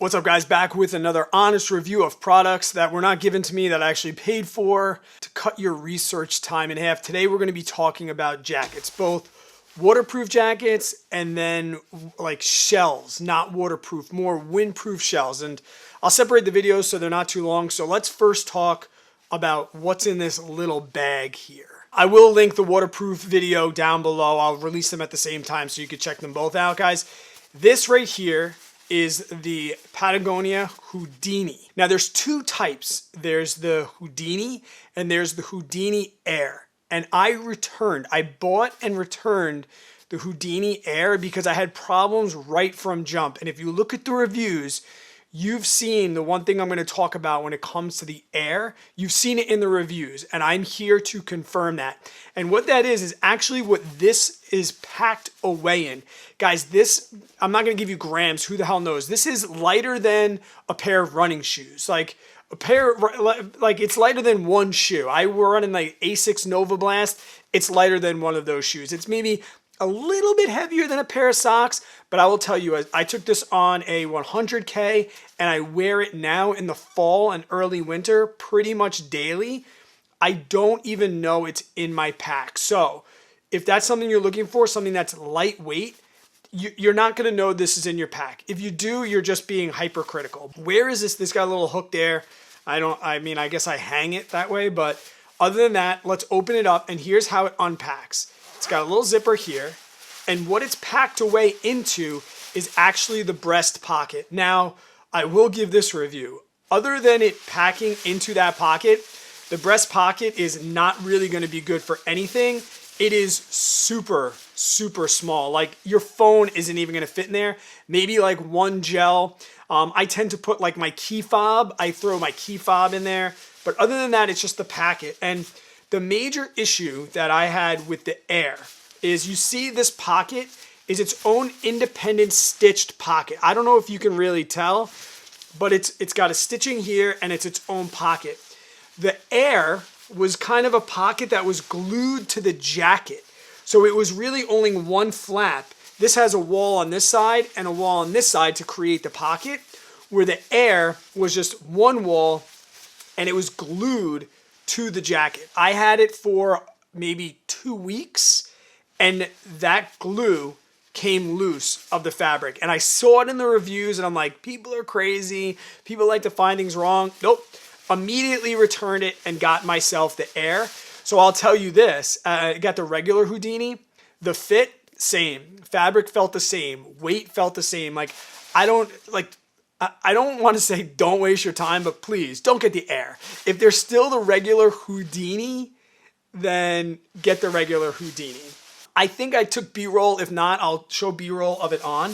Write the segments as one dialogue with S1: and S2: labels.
S1: What's up, guys? Back with another honest review of products that were not given to me that I actually paid for to cut your research time in half. Today we're going to be talking about jackets, both waterproof jackets and then like shells, not waterproof, more windproof shells. And I'll separate the videos so they're not too long. So let's first talk about what's in this little bag here. I will link the waterproof video down below. I'll release them at the same time so you can check them both out, guys. This right here is the Patagonia Houdini. Now there's two types. There's the Houdini and there's the Houdini Air. And I bought and returned the Houdini Air because I had problems right from jump. And if you look at the reviews, you've seen the one thing I'm going to talk about when it comes to the Air. You've seen it in the reviews, and I'm here to confirm that. And what that is actually what this is packed away in. Guys, this, I'm not going to give you grams. Who the hell knows? This is lighter than a pair of running shoes. Like it's lighter than one shoe. I were running like Asics Nova Blast. It's lighter than one of those shoes. It's maybe a little bit heavier than a pair of socks, but I will tell you, I took this on a 100K and I wear it now in the fall and early winter pretty much daily. I don't even know it's in my pack. So if that's something you're looking for, something that's lightweight, you're not going to know this is in your pack. If you do, you're just being hypercritical. Where is this? This got a little hook there. I guess I hang it that way, but other than that, let's open it up and here's how it unpacks. It's got a little zipper here, and what it's packed away into is actually the breast pocket. Now, I will give this review. Other than it packing into that pocket, the breast pocket is not really going to be good for anything. It is super, super small. Like your phone isn't even going to fit in there. Maybe like one gel. I tend to put like my key fob. I throw my key fob in there. But other than that, it's just the packet. And the major issue that I had with the Air is you see this pocket is its own independent stitched pocket. I don't know if you can really tell, but it's got a stitching here and it's its own pocket. The Air was kind of a pocket that was glued to the jacket. So it was really only one flap. This has a wall on this side and a wall on this side to create the pocket, where the Air was just one wall and it was glued to the jacket. I had it for maybe 2 weeks and that glue came loose of the fabric. And I saw it in the reviews and I'm like, people are crazy. People like to find things wrong. Nope. Immediately returned it and got myself the Air. So I'll tell you this, I got the regular Houdini. The fit, same. Fabric felt the same. Weight felt the same. Like, I don't want to say don't waste your time, but please don't get the Air. If there's still the regular Houdini, then get the regular Houdini. I think I took B-roll. If not, I'll show B-roll of it on.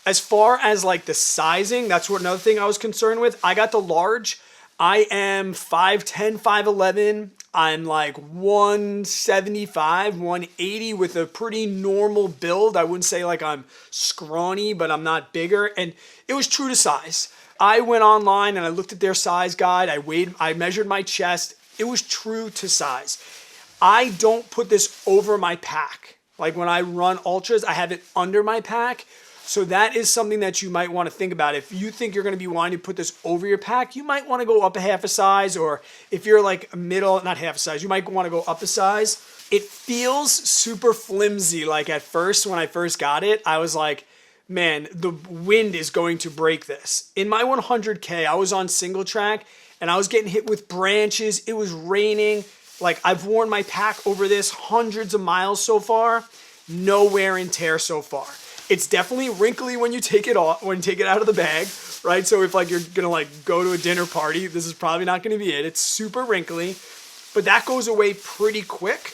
S1: As far as like the sizing, that's another thing I was concerned with. I got the large. I am 5'10", 5'11". I'm like 175, 180 with a pretty normal build. I wouldn't say like I'm scrawny, but I'm not bigger. And it was true to size. I went online and I looked at their size guide. I measured my chest. It was true to size. I don't put this over my pack. Like when I run ultras, I have it under my pack. So that is something that you might want to think about. If you think you're going to be wanting to put this over your pack, you might want to go up a half a size, or if you're like middle, not half a size, you might want to go up a size. It feels super flimsy. Like at first, when I first got it, I was like, man, the wind is going to break this. In my 100K, I was on single track and I was getting hit with branches. It was raining. Like I've worn my pack over this hundreds of miles so far. No wear and tear so far. It's definitely wrinkly when you take it off, when you take it out of the bag, right? So if like you're gonna like go to a dinner party, this is probably not gonna be it. It's super wrinkly, but that goes away pretty quick.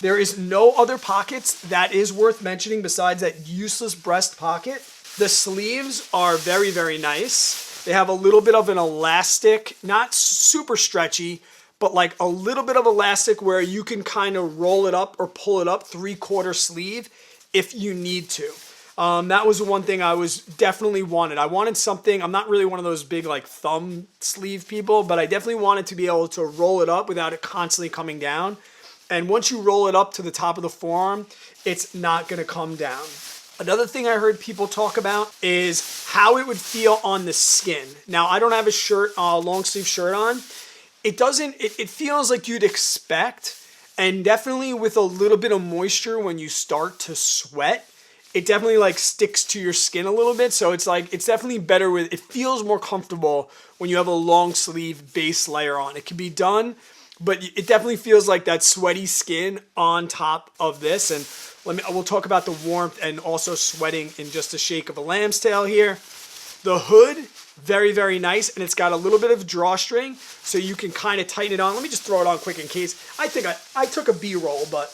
S1: There is no other pockets that is worth mentioning besides that useless breast pocket. The sleeves are very, very nice. They have a little bit of an elastic, not super stretchy, but like a little bit of elastic where you can kind of roll it up or pull it up 3/4 sleeve if you need to. That was one thing I was definitely wanted. I wanted something, I'm not really one of those big like thumb sleeve people, but I definitely wanted to be able to roll it up without it constantly coming down. And once you roll it up to the top of the forearm, it's not going to come down. Another thing I heard people talk about is how it would feel on the skin. Now, I don't have a shirt, long sleeve shirt on. It feels like you'd expect, and definitely with a little bit of moisture when you start to sweat, it definitely like sticks to your skin a little bit. So it's definitely better it feels more comfortable when you have a long sleeve base layer on. It can be done, but it definitely feels like that sweaty skin on top of this. And we'll talk about the warmth and also sweating in just a shake of a lamb's tail here. The hood, very, very nice, and it's got a little bit of drawstring, so you can kind of tighten it on. Let me just throw it on quick in case. I think I took a B-roll, but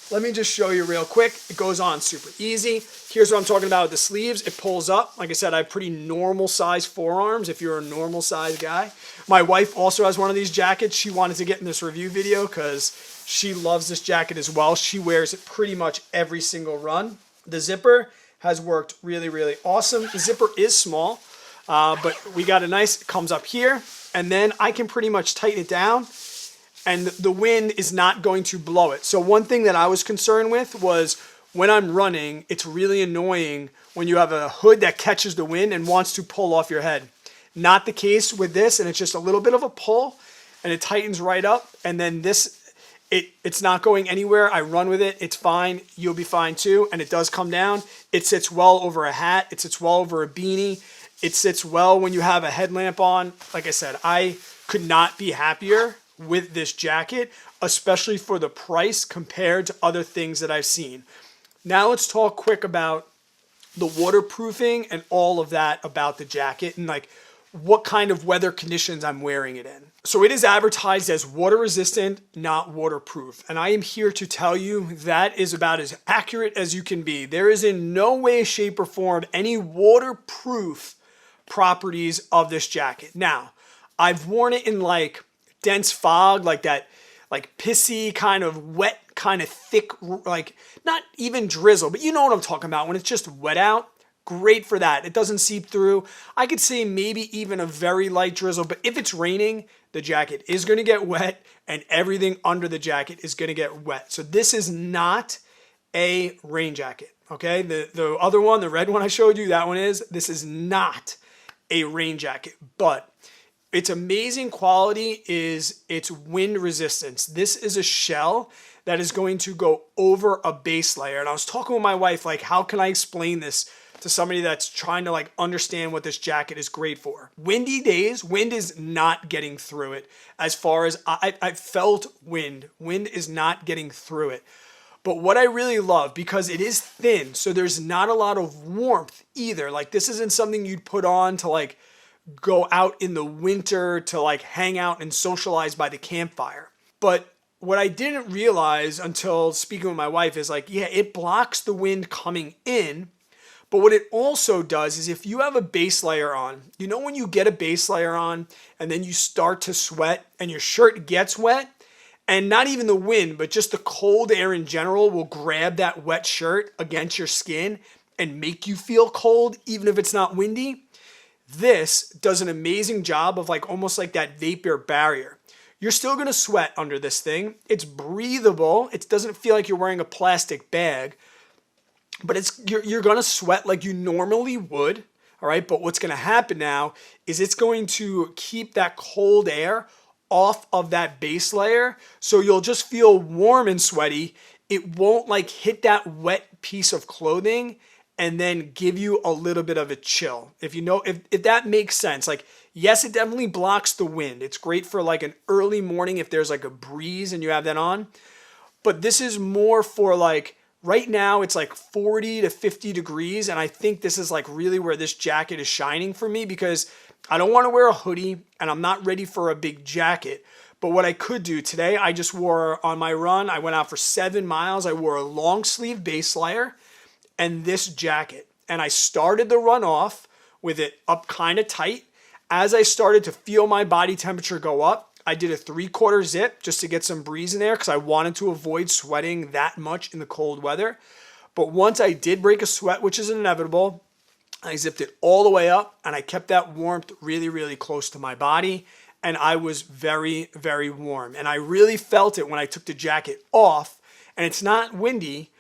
S1: let me just show you real quick. It goes on super easy. Here's what I'm talking about with the sleeves. It pulls up. Like I said, I have pretty normal size forearms if you're a normal size guy. My wife also has one of these jackets. She wanted to get in this review video because she loves this jacket as well. She wears it pretty much every single run. The zipper has worked really, really awesome. The zipper is small, but we got a nice, it comes up here, and then I can pretty much tighten it down, and the wind is not going to blow it. So one thing that I was concerned with was when I'm running, it's really annoying when you have a hood that catches the wind and wants to pull off your head. Not the case with this, and it's just a little bit of a pull, and it tightens right up, and then this, it's not going anywhere. I run with it. It's fine. You'll be fine too. And it does come down. It sits well over a hat. It sits well over a beanie. It sits well when you have a headlamp on. Like I said, I could not be happier with this jacket, especially for the price compared to other things that I've seen. Now let's talk quick about the waterproofing and all of that about the jacket and like what kind of weather conditions I'm wearing it in. So it is advertised as water resistant, not waterproof. And I am here to tell you that is about as accurate as you can be. There is in no way, shape, or form any waterproof properties of this jacket. Now, I've worn it in like dense fog, like that, like pissy kind of wet, kind of thick, like not even drizzle, but you know what I'm talking about when it's just wet out. Great for that. It doesn't seep through. I could say maybe even a very light drizzle, but if it's raining, the jacket is going to get wet and everything under the jacket is going to get wet. So this is not a rain jacket, okay? The other one, the red one I showed you, that one is. This is not a rain jacket, but its amazing quality is its wind resistance. This is a shell that is going to go over a base layer. And I was talking with my wife, like, how can I explain this to somebody that's trying to like understand what this jacket is great for? Windy days, wind is not getting through it. As far as I felt wind is not getting through it. But what I really love, because it is thin, so there's not a lot of warmth either. Like this isn't something you'd put on to like go out in the winter to like hang out and socialize by the campfire. But what I didn't realize until speaking with my wife is like, yeah, it blocks the wind coming in. But what it also does is if you have a base layer on, you know when you get a base layer on and then you start to sweat and your shirt gets wet, and not even the wind, but just the cold air in general will grab that wet shirt against your skin and make you feel cold even if it's not windy. This does an amazing job of like almost like that vapor barrier. You're still going to sweat under this thing. It's breathable. It doesn't feel like you're wearing a plastic bag. But you're going to sweat like you normally would, all right? But what's going to happen now is it's going to keep that cold air off of that base layer, so you'll just feel warm and sweaty. It won't like hit that wet piece of clothing and then give you a little bit of a chill. If you know, if that makes sense. Like, yes, it definitely blocks the wind. It's great for like an early morning if there's like a breeze and you have that on. But this is more for like, right now it's like 40 to 50 degrees, and I think this is like really where this jacket is shining for me because I don't want to wear a hoodie and I'm not ready for a big jacket. But what I could do today, I just wore on my run, I went out for 7 miles, I wore a long sleeve base layer and this jacket. And I started the run off with it up kind of tight. As I started to feel my body temperature go up, I did a 3/4 zip just to get some breeze in there because I wanted to avoid sweating that much in the cold weather. But once I did break a sweat, which is inevitable, I zipped it all the way up and I kept that warmth really, really close to my body. And I was very, very warm. And I really felt it when I took the jacket off. And it's not windy,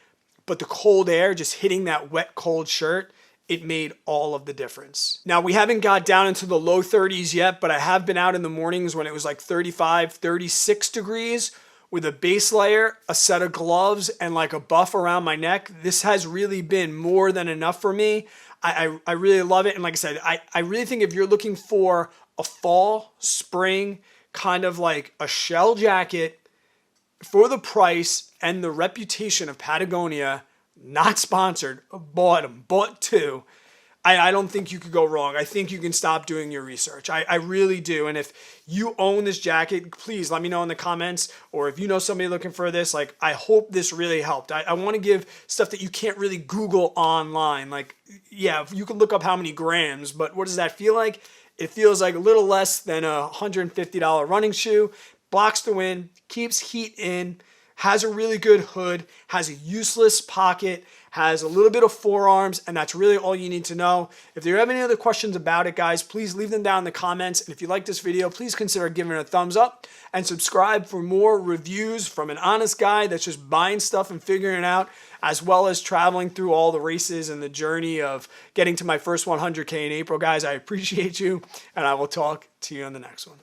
S1: but the cold air just hitting that wet, cold shirt, it made all of the difference. Now, we haven't got down into the low 30s yet, but I have been out in the mornings when it was like 35, 36 degrees with a base layer, a set of gloves, and like a buff around my neck. This has really been more than enough for me. I really love it. And like I said, I really think if you're looking for a fall, spring, kind of like a shell jacket for the price and the reputation of Patagonia, not sponsored, bought two, I don't think you could go wrong. I think you can stop doing your research. I really do. And if you own this jacket, please let me know in the comments, or if you know somebody looking for this, like, I hope this really helped. I want to give stuff that you can't really Google online. Like, yeah, you can look up how many grams, but what does that feel like? It feels like a little less than a $150 running shoe. Blocks the wind, keeps heat in, has a really good hood, has a useless pocket, has a little bit of forearms, and that's really all you need to know. If there are any other questions about it, guys, please leave them down in the comments. And if you like this video, please consider giving it a thumbs up and subscribe for more reviews from an honest guy that's just buying stuff and figuring it out, as well as traveling through all the races and the journey of getting to my first 100K in April. Guys, I appreciate you, and I will talk to you on the next one.